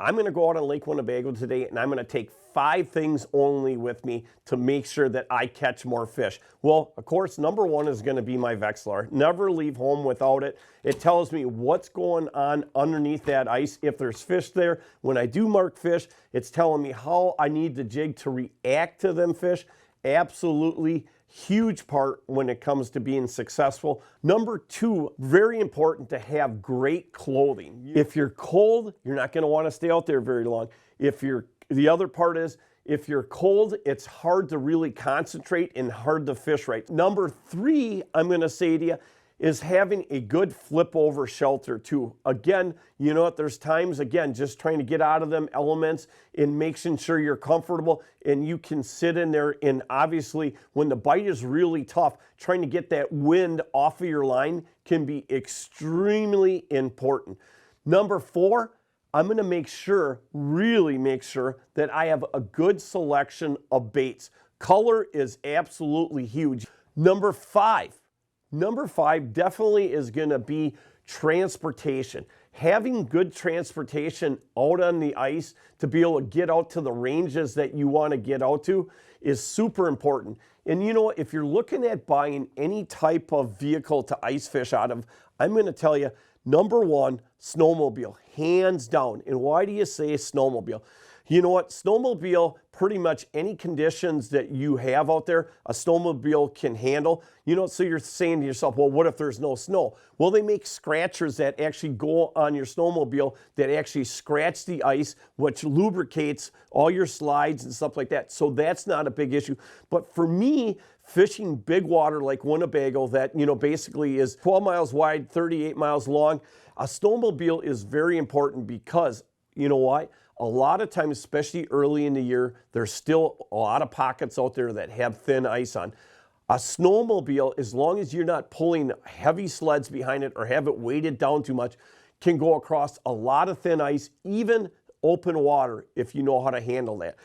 I'm going to go out on Lake Winnebago today, and I'm going to take 5 things only with me to make sure that I catch more fish. Well, of course, number 1 is going to be my Vexilar. Never leave home without it. It tells me what's going on underneath that ice. If there's fish there, when I do mark fish, it's telling me how I need the jig to react to them fish. Absolutely huge part when it comes to being successful. Number 2, very important to have great clothing. If you're cold, you're not going to want to stay out there very long. The other part is, if you're cold, it's hard to really concentrate and hard to fish right. Number 3, I'm going to say to you, is having a good flip over shelter too. Again, you know what, there's times, again, just trying to get out of them elements and making sure you're comfortable and you can sit in there, and obviously when the bite is really tough, trying to get that wind off of your line can be extremely important. Number 4, I'm going to make sure, really make sure, that I have a good selection of baits. Color is absolutely huge. Number 5 definitely is going to be transportation. Having good transportation out on the ice to be able to get out to the ranges that you want to get out to is super important. And you know, if you're looking at buying any type of vehicle to ice fish out of, I'm going to tell you, number 1, snowmobile, hands down. And why do you say snowmobile? You know what, snowmobile, pretty much any conditions that you have out there, a snowmobile can handle. You know, so you're saying to yourself, well, what if there's no snow? Well, they make scratchers that actually go on your snowmobile that actually scratch the ice, which lubricates all your slides and stuff like that. So that's not a big issue. But for me, fishing big water like Winnebago that, you know, basically is 12 miles wide, 38 miles long, a snowmobile is very important because, you know why? A lot of times, especially early in the year, there's still a lot of pockets out there that have thin ice on. A snowmobile, as long as you're not pulling heavy sleds behind it or have it weighted down too much, can go across a lot of thin ice, even open water, if you know how to handle that.